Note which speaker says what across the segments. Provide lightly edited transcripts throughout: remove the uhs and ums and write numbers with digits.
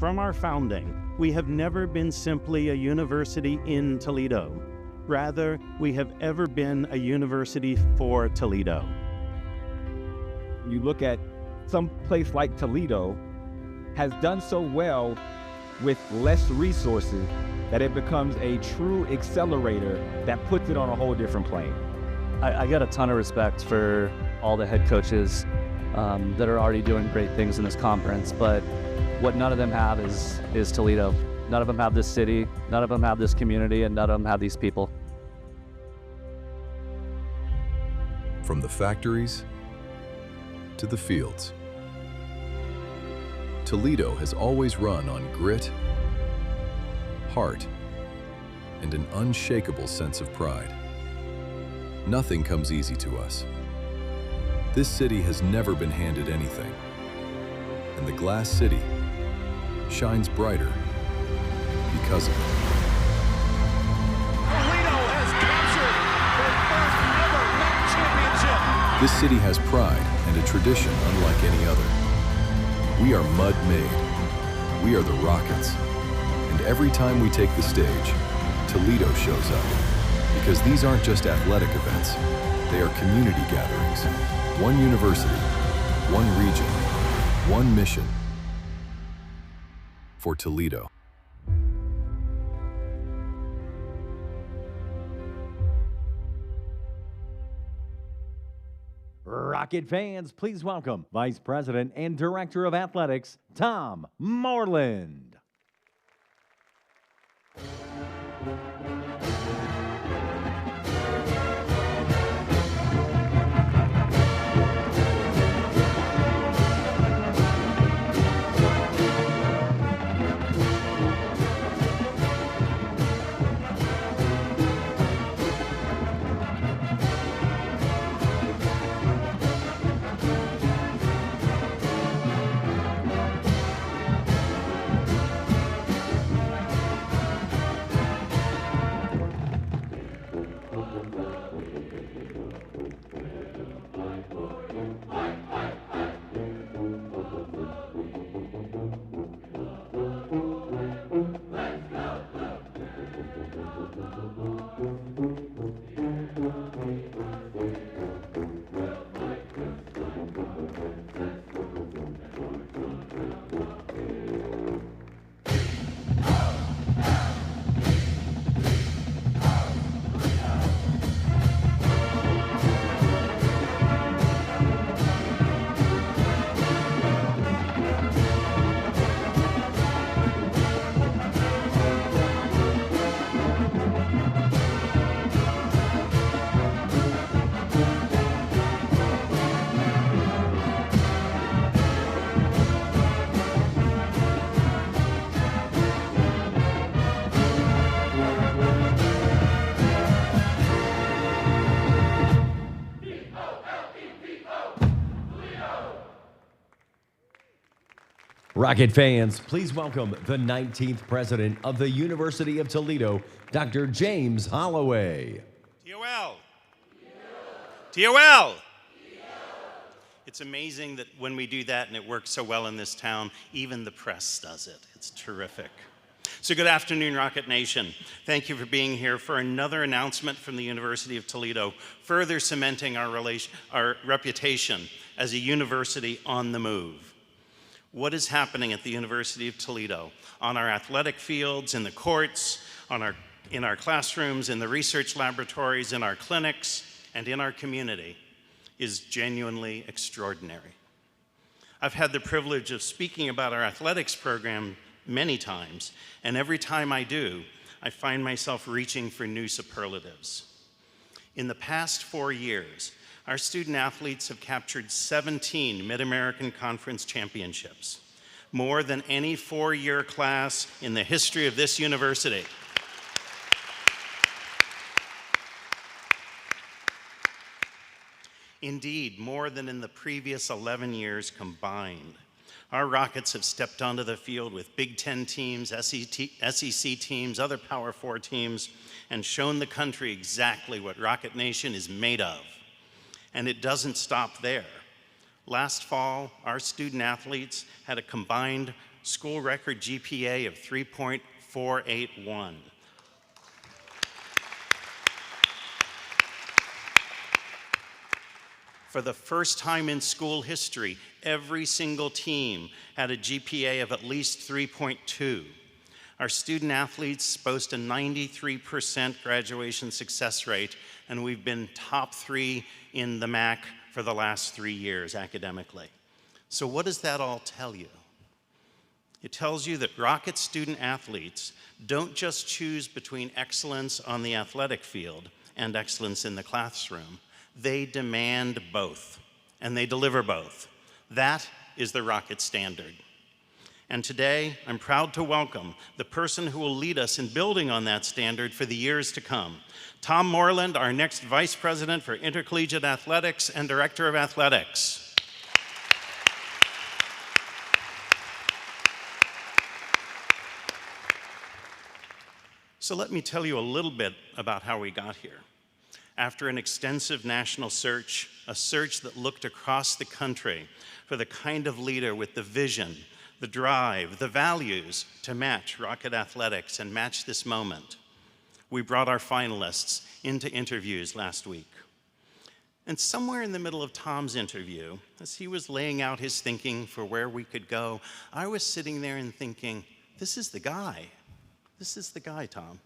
Speaker 1: From our founding, we have never been simply a university in Toledo. Rather, we have ever been a university for Toledo.
Speaker 2: You look at some place like Toledo has done so well with less resources that it becomes a true accelerator that puts it on a whole different plane.
Speaker 3: I got a ton of respect for all the head coaches that are already doing great things in this conference, but what none of them have is Toledo. None of them have this city, none of them have this community, and none of them have these people.
Speaker 4: From the factories to the fields, Toledo has always run on grit, heart, and an unshakable sense of pride. Nothing comes easy to us. This city has never been handed anything, and the Glass City shines brighter because of it.
Speaker 5: Toledo has captured their first ever MAC championship.
Speaker 4: This city has pride and a tradition unlike any other. We are mud-made. We are the Rockets. And every time we take the stage, Toledo shows up. Because these aren't just athletic events, they are community gatherings. One university, one region, one mission for Toledo.
Speaker 6: Rocket fans, please welcome Vice President and Director of Athletics, Tom Morland. Rocket fans, please welcome the 19th president of the University of Toledo, Dr. James Holloway.
Speaker 1: TOL. TOL. It's amazing that when we do that and it works so well in this town, even the press does it. It's terrific. So good afternoon, Rocket Nation. Thank you for being here for another announcement from the University of Toledo, further cementing our reputation as a university on the move. What is happening at the University of Toledo on our athletic fields, in the courts, in our classrooms, in the research laboratories, in our clinics, and in our community is genuinely extraordinary. I've had the privilege of speaking about our athletics program many times, and every time I do, I find myself reaching for new superlatives. In the past 4 years, our student athletes have captured 17 Mid-American Conference championships, more than any 4-year class in the history of this university. Indeed, more than in the previous 11 years combined. Our Rockets have stepped onto the field with Big Ten teams, SEC teams, other Power 4 teams, and shown the country exactly what Rocket Nation is made of. And it doesn't stop there. Last fall, our student athletes had a combined school record GPA of 3.481. For the first time in school history, every single team had a GPA of at least 3.2. Our student athletes boast a 93% graduation success rate, and we've been top 3 in the MAC for the last 3 years academically. So what does that all tell you? It tells you that Rocket student athletes don't just choose between excellence on the athletic field and excellence in the classroom. They demand both, and they deliver both. That is the Rocket standard. And today, I'm proud to welcome the person who will lead us in building on that standard for the years to come. Tom Morland, our next Vice President for Intercollegiate Athletics and Director of Athletics. So let me tell you a little bit about how we got here. After an extensive national search, a search that looked across the country for the kind of leader with the vision, the drive, the values to match Rocket Athletics and match this moment, we brought our finalists into interviews last week. And somewhere in the middle of Tom's interview, as he was laying out his thinking for where we could go, I was sitting there and thinking, this is the guy. This is the guy, Tom.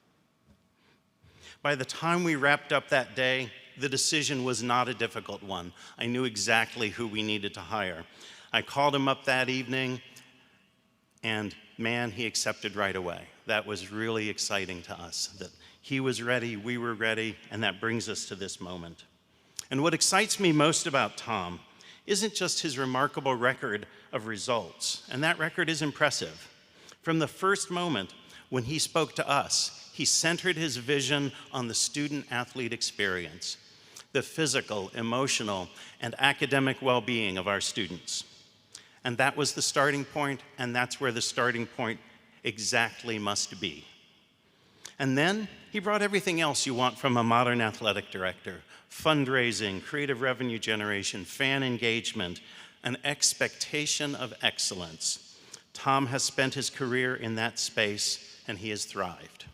Speaker 1: By the time we wrapped up that day, the decision was not a difficult one. I knew exactly who we needed to hire. I called him up that evening, and man, he accepted right away. That was really exciting to us, that he was ready, we were ready, and that brings us to this moment. And what excites me most about Tom isn't just his remarkable record of results, and that record is impressive. From the first moment when he spoke to us, he centered his vision on the student-athlete experience, the physical, emotional, and academic well-being of our students. And that was the starting point, and that's where the starting point exactly must be. And then he brought everything else you want from a modern athletic director: fundraising, creative revenue generation, fan engagement, an expectation of excellence. Tom has spent his career in that space, and he has thrived.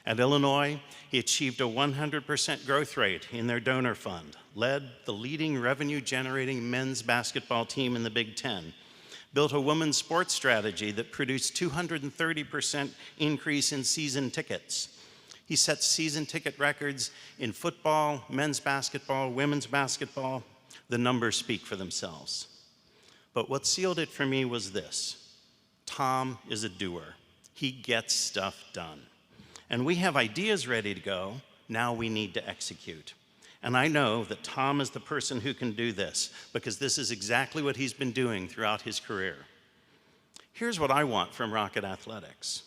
Speaker 1: At Illinois, he achieved a 100% growth rate in their donor fund, led the leading revenue-generating men's basketball team in the Big Ten, built a women's sports strategy that produced 230% increase in season tickets. He set season ticket records in football, men's basketball, women's basketball. The numbers speak for themselves. But what sealed it for me was this: Tom is a doer. He gets stuff done. And we have ideas ready to go. Now we need to execute. And I know that Tom is the person who can do this, because this is exactly what he's been doing throughout his career. Here's what I want from Rocket Athletics.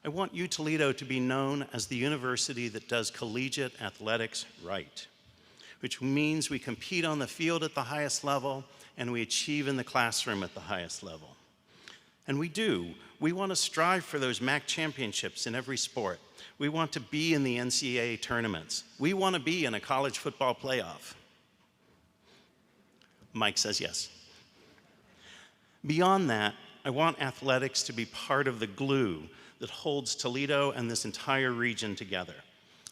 Speaker 1: I want U Toledo to be known as the university that does collegiate athletics right, which means we compete on the field at the highest level and we achieve in the classroom at the highest level. And we do. We want to strive for those MAC championships in every sport. We want to be in the NCAA tournaments. We want to be in a college football playoff. Mike says yes. Beyond that, I want athletics to be part of the glue that holds Toledo and this entire region together.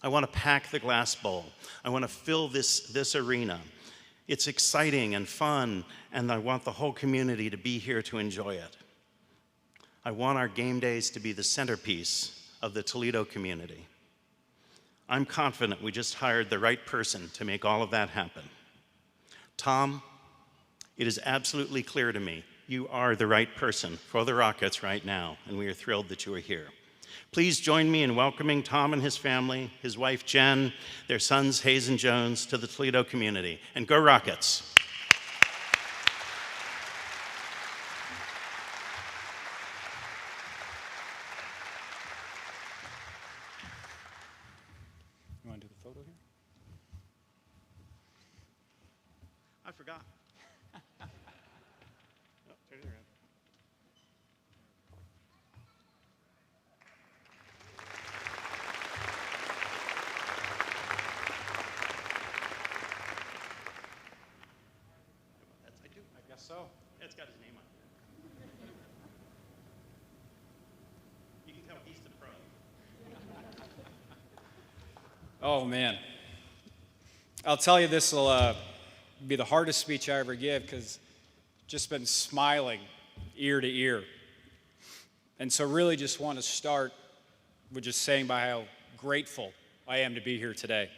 Speaker 1: I want to pack the glass bowl. I want to fill this arena. It's exciting and fun, and I want the whole community to be here to enjoy it. I want our game days to be the centerpiece of the Toledo community. I'm confident we just hired the right person to make all of that happen. Tom, it is absolutely clear to me you are the right person for the Rockets right now, and we are thrilled that you are here. Please join me in welcoming Tom and his family, his wife Jen, their sons Hayes and Jones, to the Toledo community. And go Rockets!
Speaker 2: You want to do the photo here?
Speaker 1: I forgot. Oh, turn it around. I guess so. It's got his name on it.
Speaker 7: Oh, man. I'll tell you, this will be the hardest speech I ever give because just been smiling ear to ear. And so really just want to start with just saying by how grateful I am to be here today.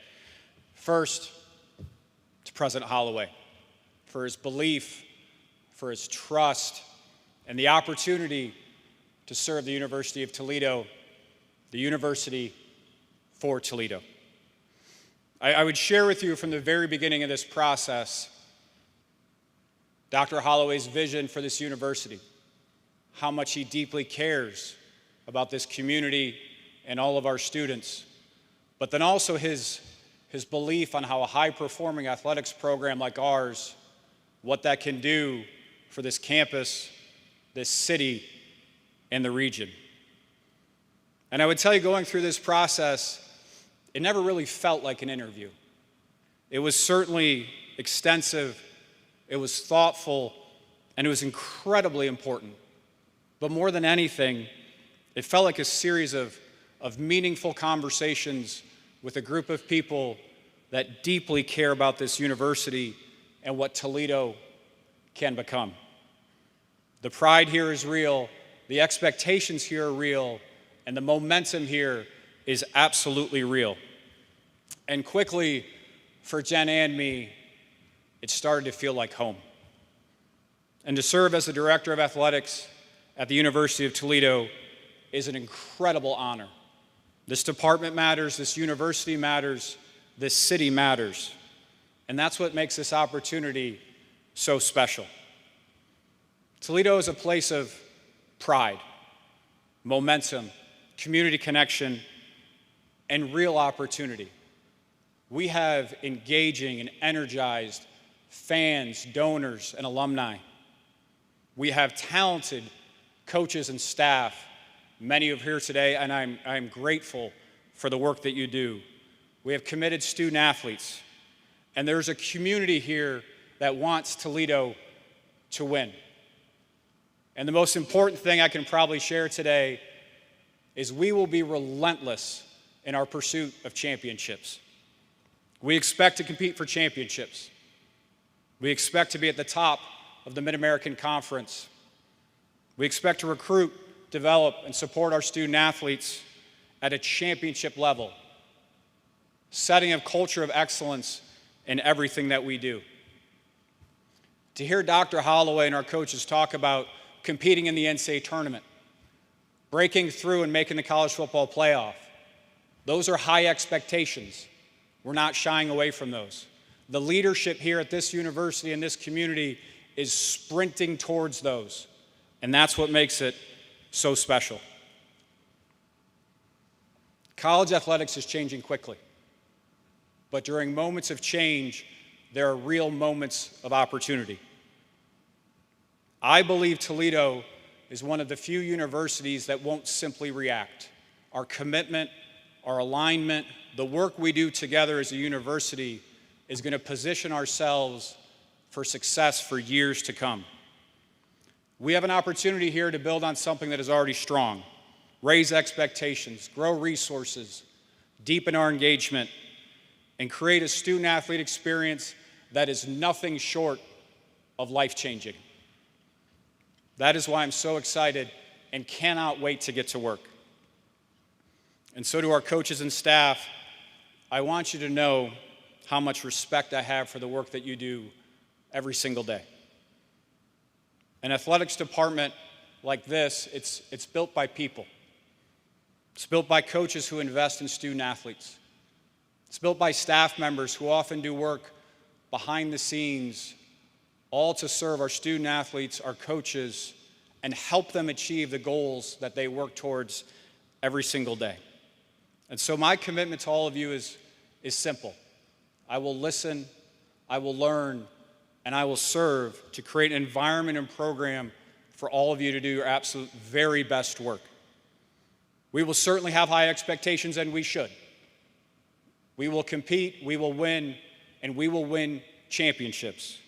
Speaker 7: First, to President Holloway for his belief, for his trust, and the opportunity to serve the University of Toledo, the University for Toledo. I would share with you from the very beginning of this process Dr. Holloway's vision for this university, how much he deeply cares about this community and all of our students, but then also his belief on how a high-performing athletics program like ours, what that can do for this campus, this city, and the region. And I would tell you, going through this process, it never really felt like an interview. It was certainly extensive, it was thoughtful, and it was incredibly important. But more than anything, it felt like a series of meaningful conversations with a group of people that deeply care about this university and what Toledo can become. The pride here is real, the expectations here are real, and the momentum here is absolutely real. And quickly, for Jen and me, it started to feel like home. And to serve as the Director of Athletics at the University of Toledo is an incredible honor. This department matters, this university matters, this city matters. And that's what makes this opportunity so special. Toledo is a place of pride, momentum, community connection, and real opportunity. We have engaging and energized fans, donors, and alumni. We have talented coaches and staff, many of here today, and I'm grateful for the work that you do. We have committed student athletes, and there's a community here that wants Toledo to win. And the most important thing I can probably share today is we will be relentless in our pursuit of championships. We expect to compete for championships. We expect to be at the top of the Mid-American Conference. We expect to recruit, develop, and support our student athletes at a championship level, setting a culture of excellence in everything that we do. To hear Dr. Holloway and our coaches talk about competing in the NCAA tournament, breaking through and making the college football playoff, those are high expectations. We're not shying away from those. The leadership here at this university and this community is sprinting towards those, and that's what makes it so special. College athletics is changing quickly, but during moments of change, there are real moments of opportunity. I believe Toledo is one of the few universities that won't simply react. Our commitment, our alignment, the work we do together as a university is going to position ourselves for success for years to come. We have an opportunity here to build on something that is already strong, raise expectations, grow resources, deepen our engagement, and create a student-athlete experience that is nothing short of life-changing. That is why I'm so excited and cannot wait to get to work. And so to our coaches and staff, I want you to know how much respect I have for the work that you do every single day. An athletics department like this, it's built by people. It's built by coaches who invest in student athletes. It's built by staff members who often do work behind the scenes, all to serve our student athletes, our coaches, and help them achieve the goals that they work towards every single day. And so my commitment to all of you is simple. I will listen, I will learn, and I will serve to create an environment and program for all of you to do your absolute very best work. We will certainly have high expectations, and we should. We will compete, we will win, and we will win championships.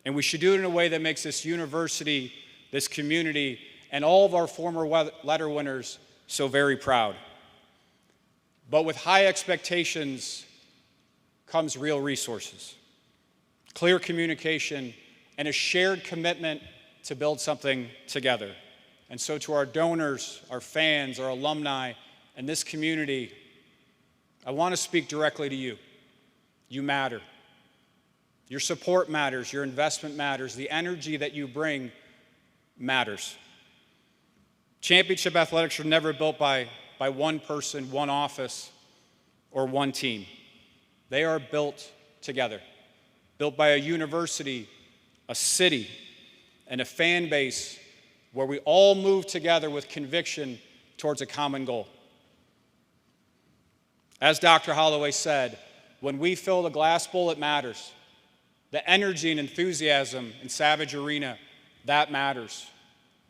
Speaker 7: And we should do it in a way that makes this university, this community, and all of our former letter winners so very proud. But with high expectations comes real resources, clear communication, and a shared commitment to build something together. And so to our donors, our fans, our alumni, and this community, I want to speak directly to you. You matter. Your support matters, your investment matters, the energy that you bring matters. Championship athletics are never built by one person, one office, or one team. They are built together, built by a university, a city, and a fan base where we all move together with conviction towards a common goal. As Dr. Holloway said, when we fill the glass bowl, it matters. The energy and enthusiasm in Savage Arena, that matters.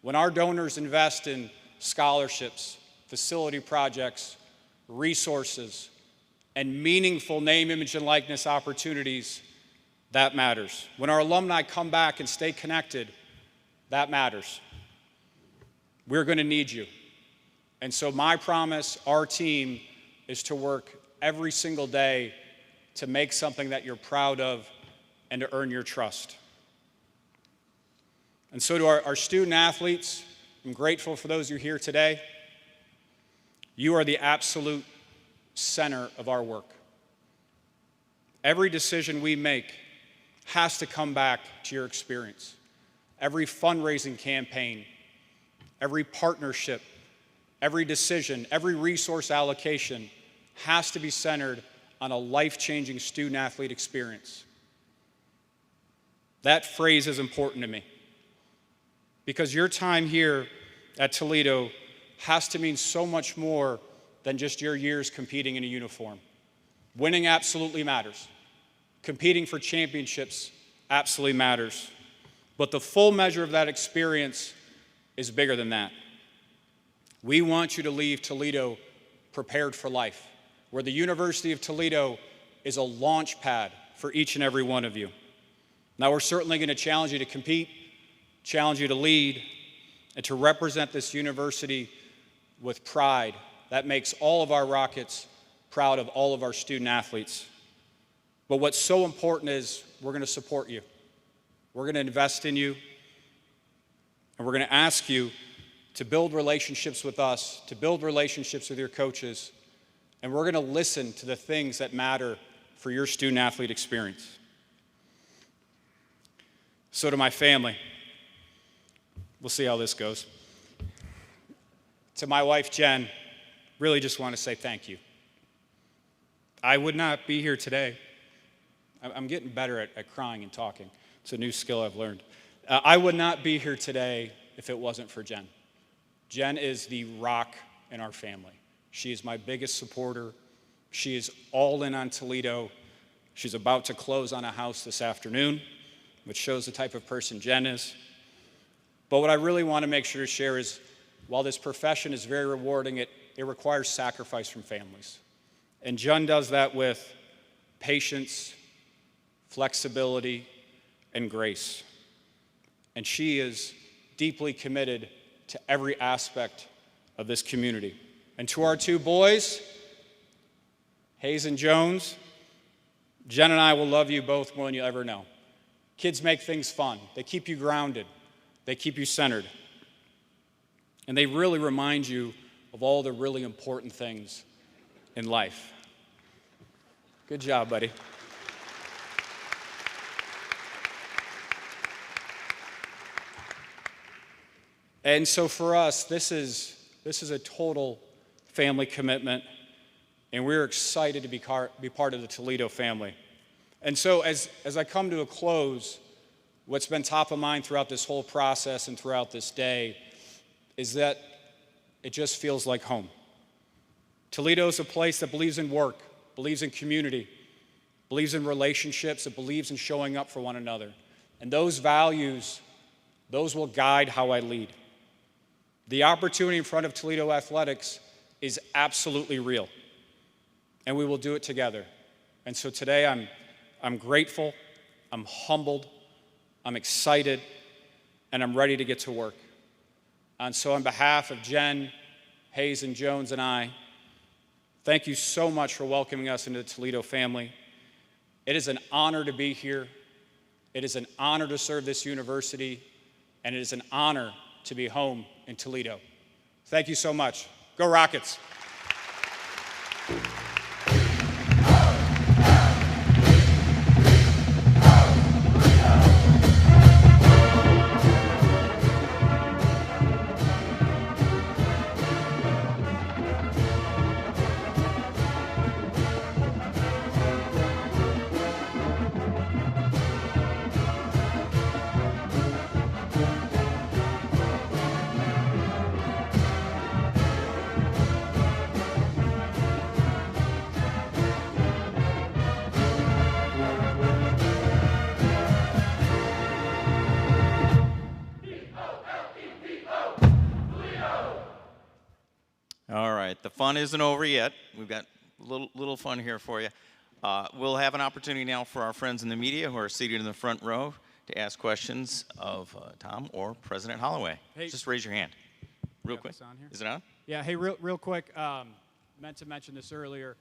Speaker 7: When our donors invest in scholarships, facility projects, resources, and meaningful name, image, and likeness opportunities, that matters. When our alumni come back and stay connected, that matters. We're going to need you. And so my promise, our team, is to work every single day to make something that you're proud of and to earn your trust. And so to our student athletes, I'm grateful for those who are here today. You are the absolute center of our work. Every decision we make has to come back to your experience. Every fundraising campaign, every partnership, every decision, every resource allocation has to be centered on a life-changing student-athlete experience. That phrase is important to me because your time here at Toledo has to mean so much more than just your years competing in a uniform. Winning absolutely matters. Competing for championships absolutely matters. But the full measure of that experience is bigger than that. We want you to leave Toledo prepared for life, where the University of Toledo is a launch pad for each and every one of you. Now, we're certainly going to challenge you to compete, challenge you to lead, and to represent this university with pride. That makes all of our Rockets proud of all of our student athletes. But what's so important is we're going to support you. We're going to invest in you, and we're going to ask you to build relationships with us, to build relationships with your coaches, and we're going to listen to the things that matter for your student-athlete experience. So to my family, we'll see how this goes. To my wife, Jen, really just want to say thank you. I would not be here today. I'm getting better at crying and talking. It's a new skill I've learned. I would not be here today if it wasn't for Jen. Jen is the rock in our family. She is my biggest supporter. She is all in on Toledo. She's about to close on a house this afternoon, which shows the type of person Jen is. But what I really want to make sure to share is, while this profession is very rewarding, it requires sacrifice from families. And Jen does that with patience, flexibility, and grace. And she is deeply committed to every aspect of this community. And to our two boys, Hayes and Jones, Jen and I will love you both more than you'll ever know. Kids make things fun. They keep you grounded. They keep you centered. And they really remind you of all the really important things in life. Good job, buddy. And so for us, this is a total family commitment, and we're excited to be part of the Toledo family. And so as I come to a close, what's been top of mind throughout this whole process and throughout this day is that it just feels like home. Toledo is a place that believes in work, believes in community, believes in relationships, it believes in showing up for one another. And those values, those will guide how I lead. The opportunity in front of Toledo Athletics is absolutely real, and we will do it together. And so today I'm grateful, I'm humbled, I'm excited, and I'm ready to get to work. And so on behalf of Jen, Hayes, and Jones and I, thank you so much for welcoming us into the Toledo family. It is an honor to be here. It is an honor to serve this university, and it is an honor to be home in Toledo. Thank you so much. Go Rockets!
Speaker 8: All right, the fun isn't over yet. We've got a little fun here for you. We'll have an opportunity now for our friends in the media who are seated in the front row to ask questions of Tom or President Holloway.
Speaker 7: Hey.
Speaker 8: Just raise your hand, real quick. Is it on?
Speaker 7: Yeah, hey, real quick, meant to mention this earlier.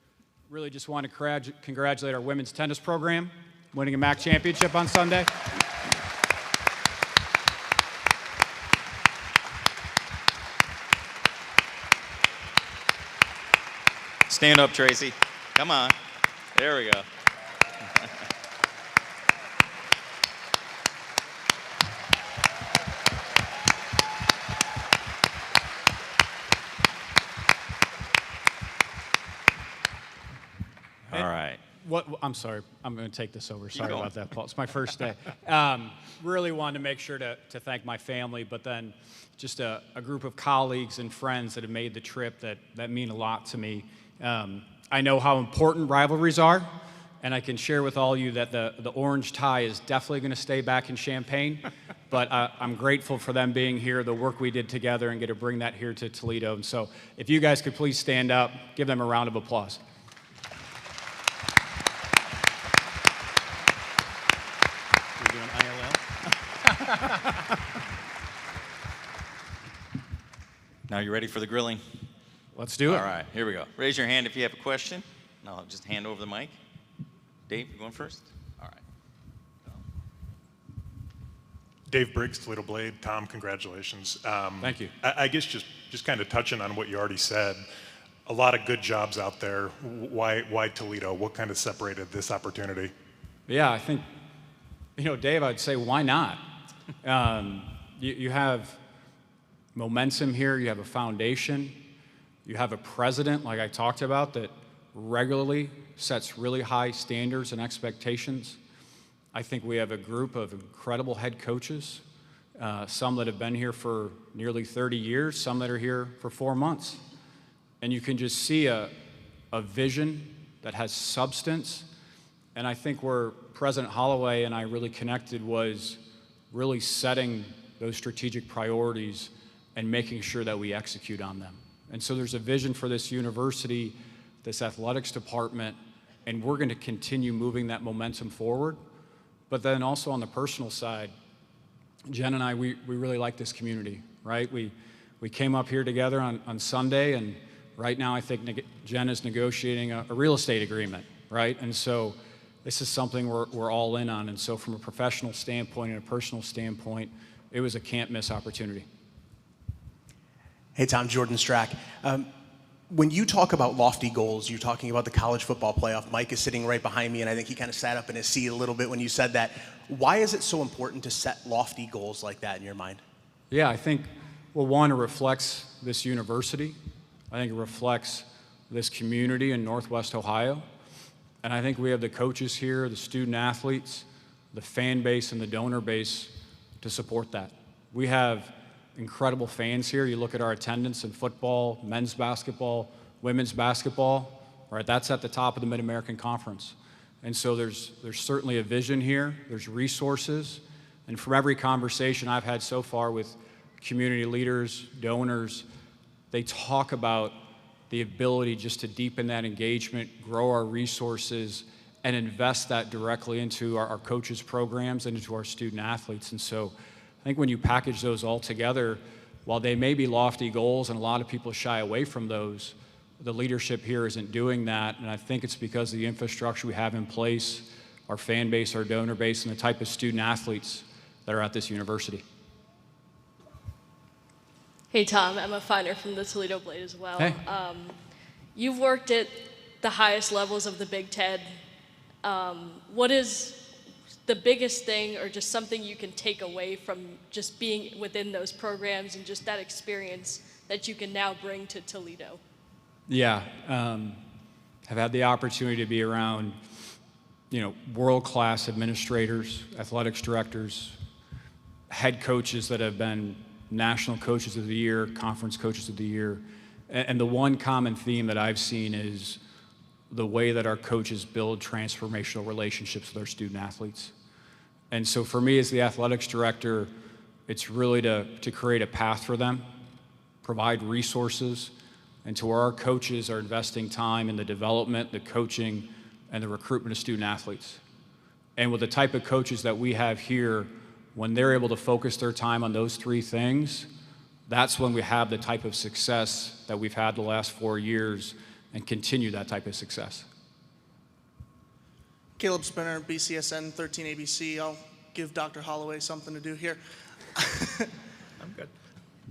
Speaker 7: Really just want to congratulate our women's tennis program, winning a MAC championship on Sunday.
Speaker 8: Stand up, Tracy. Come on. There we go. All right.
Speaker 7: I'm sorry. I'm going to take this over. Sorry
Speaker 8: going.
Speaker 7: about that, Paul. It's my first day. Really wanted to make sure to thank my family, but then just a group of colleagues and friends that have made the trip that mean a lot to me. I know how important rivalries are, and I can share with all you that the orange tie is definitely going to stay back in Champaign, but I'm grateful for them being here, the work we did together, and get to bring that here to Toledo. And so if you guys could please stand up, give them a round of applause.
Speaker 8: We're doing ILL. Now you ready for the grilling?
Speaker 7: Let's do it.
Speaker 8: All right, here we go. Raise your hand if you have a question. And I'll just hand over the mic. Dave, you going first? All right.
Speaker 9: Dave Briggs, Toledo Blade. Tom, congratulations.
Speaker 7: Thank you.
Speaker 9: I guess just kind of touching on what you already said, a lot of good jobs out there. Why Toledo? What kind of separated this opportunity?
Speaker 7: Yeah, I think, Dave, I'd say why not? You have momentum here. You have a foundation. You have a president, like I talked about, that regularly sets really high standards and expectations. I think we have a group of incredible head coaches, some that have been here for nearly 30 years, some that are here for 4 months. And you can just see a vision that has substance. And I think where President Holloway and I really connected was really setting those strategic priorities and making sure that we execute on them. And so there's a vision for this university, this athletics department, and we're going to continue moving that momentum forward. But then also on the personal side, Jen and I, we really like this community, right? We came up here together on Sunday, and right now I think Jen is negotiating a real estate agreement, right? And so this is something we're all in on. And so from a professional standpoint and a personal standpoint, it was a can't-miss opportunity.
Speaker 10: Hey, Tom, Jordan Strack. When you talk about lofty goals, you're talking about the college football playoff. Mike is sitting right behind me, and I think he kind of sat up in his seat a little bit when you said that. Why is it so important to set lofty goals like that in your mind?
Speaker 7: Yeah, I think, well, one, it reflects this university. I think it reflects this community in Northwest Ohio. And I think we have the coaches here, the student athletes, the fan base, and the donor base to support that. We have incredible fans here. You look at our attendance in football, men's basketball, women's basketball, right? That's at the top of the Mid-American Conference. And so there's certainly a vision here. There's resources. And from every conversation I've had so far with community leaders, donors, they talk about the ability just to deepen that engagement, grow our resources, and invest that directly into our coaches' programs and into our student athletes. And so I think when you package those all together, while they may be lofty goals and a lot of people shy away from those the leadership here isn't doing that, and I think it's because of the infrastructure we have in place, our fan base, our donor base, and the type of student athletes that are at this university.
Speaker 11: Hey Tom, Emma Feiner from the Toledo Blade as well.
Speaker 7: Hey.
Speaker 11: You've worked at the highest levels of the Big Ten. What is the biggest thing or just something you can take away from just being within those programs and just that experience that you can now bring to Toledo?
Speaker 7: Yeah, have had the opportunity to be around, world-class administrators, athletics directors, head coaches that have been national coaches of the year, conference coaches of the year. And the one common theme that I've seen is the way that our coaches build transformational relationships with our student athletes. And so for me as the athletics director, it's really to create a path for them, provide resources, and to where our coaches are investing time in the development, the coaching, and the recruitment of student athletes. And with the type of coaches that we have here, when they're able to focus their time on those three things, that's when we have the type of success that we've had the last 4 years and continue that type of success.
Speaker 12: Caleb Spinner, BCSN 13 ABC. I'll give Dr. Holloway something to do here.
Speaker 1: I'm good.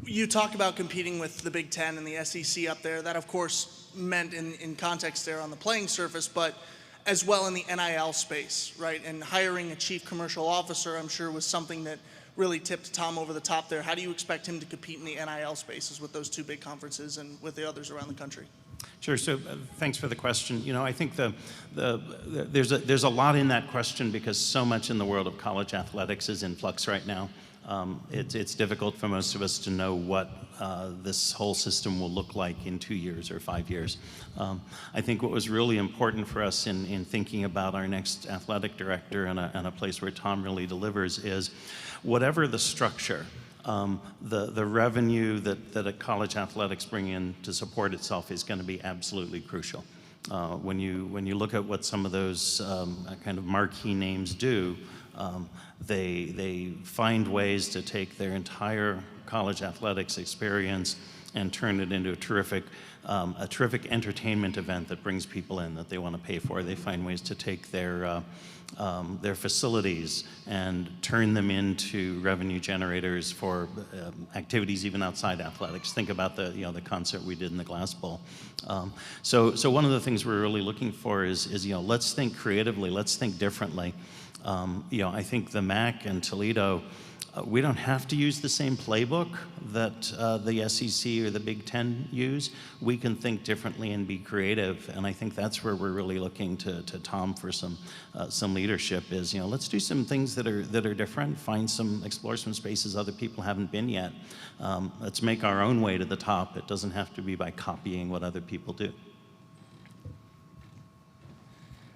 Speaker 12: You talked about competing with the Big Ten and the SEC up there. That, of course, meant in context there on the playing surface, but as well in the NIL space, right? And hiring a chief commercial officer, I'm sure, was something that really tipped Tom over the top there. How do you expect him to compete in the NIL spaces with those two big conferences and with the others around the country?
Speaker 1: Sure. So thanks for the question. I think there's a lot in that question because so much in the world of college athletics is in flux right now. It's difficult for most of us to know what this whole system will look like in 2 years or 5 years. I think what was really important for us in thinking about our next athletic director and a place where Tom really delivers is whatever the structure, the revenue that a college athletics bring in to support itself is going to be absolutely crucial. When you look at what some of those kind of marquee names do, they find ways to take their entire college athletics experience and turn it into a terrific entertainment event that brings people in that they want to pay for. They find ways to take their facilities and turn them into revenue generators for activities even outside athletics. Think about the concert we did in the Glass Bowl. So one of the things we're really looking for is let's think creatively, let's think differently. I think the MAC and Toledo, we don't have to use the same playbook that the SEC or the Big Ten use. We can think differently and be creative, and I think that's where we're really looking to Tom for some leadership. Is let's do some things that are different, explore some spaces other people haven't been yet. Let's make our own way to the top. It doesn't have to be by copying what other people do.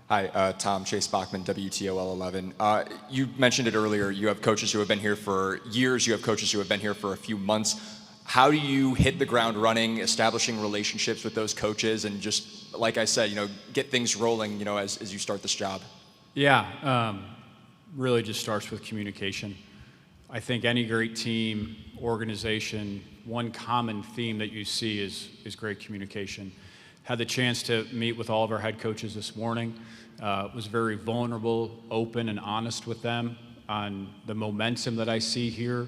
Speaker 13: Hi, Tom, Chase Bachman, WTOL 11. You mentioned it earlier, you have coaches who have been here for years, you have coaches who have been here for a few months. How do you hit the ground running, establishing relationships with those coaches, and just, like I said, get things rolling, as you start this job? Yeah, really just starts with communication. I think any great team, organization, one common theme that you see is great communication. Had the chance to meet with all of our head coaches this morning. Was very vulnerable, open, and honest with them on the momentum that I see here,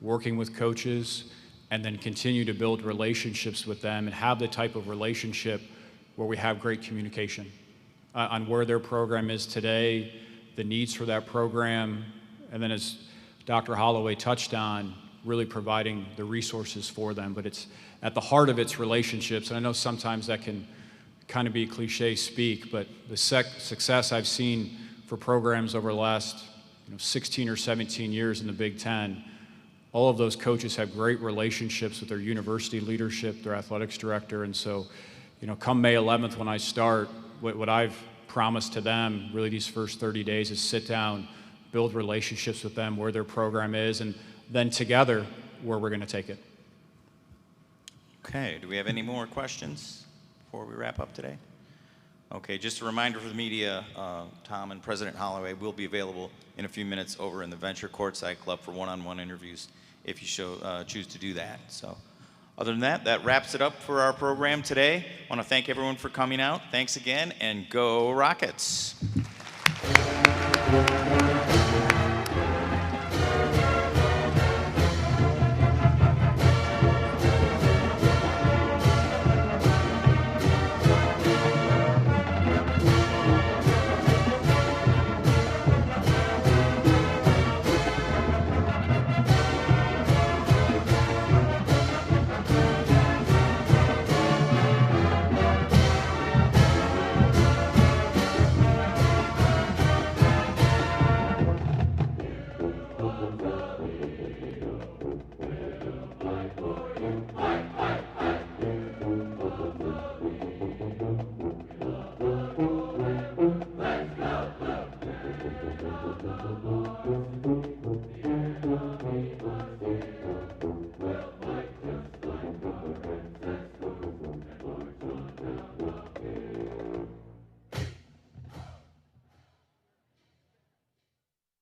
Speaker 13: working with coaches, and then continue to build relationships with them and have the type of relationship where we have great communication on where their program is today, the needs for that program, and then as Dr. Holloway touched on, really providing the resources for them. But it's at the heart of its relationships, and I know sometimes that can kind of be cliche speak, but the success I've seen for programs over the last 16 or 17 years in the Big Ten, all of those coaches have great relationships with their university leadership, their athletics director, and so come May 11th when I start, what I've promised to them really these first 30 days is sit down, build relationships with them where their program is, and then together where we're going to take it.
Speaker 8: Okay, do we have any more questions before we wrap up today? Okay, just a reminder for the media, Tom and President Holloway will be available in a few minutes over in the Venture Courtside Club for one-on-one interviews if you choose to do that. So Other than that, that wraps it up for our program today. I want to thank everyone for coming out. Thanks again, and go Rockets.